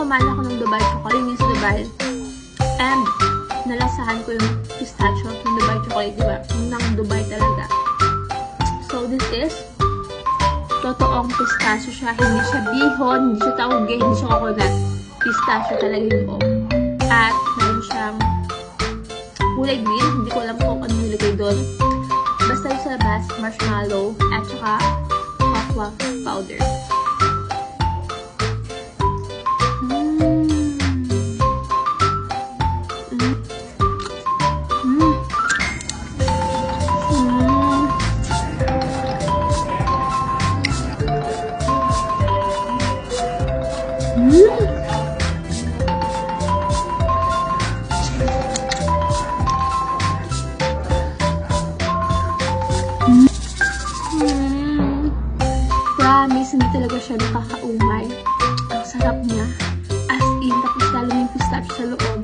kumain ako ng Dubai chocolate yung sa Dubai. And nalasahan ko yung pistachio ng Dubai chocolate, diba? Yung ng Dubai talaga. So, this is totoong pistachio siya. Hindi siya bihon, hindi siya tauge, hindi siya coconut. Pistachio talaga yung buo. At meron siyang kulay green. Hindi ko alam kung ano nilagay doon. Basta yung sa labas, marshmallow at saka cocoa powder. Promise, hindi talaga siya nakakaumay. Ang sarap niya. As in, tapos lalo yung pistachio sa loob.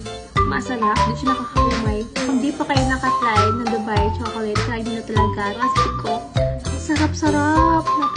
Masarap. Hindi siya nakakaumay. Kung di pa kayo nakatry ng Dubai chocolate, try nyo na talaga. Kasi ko, ang sarap-sarap.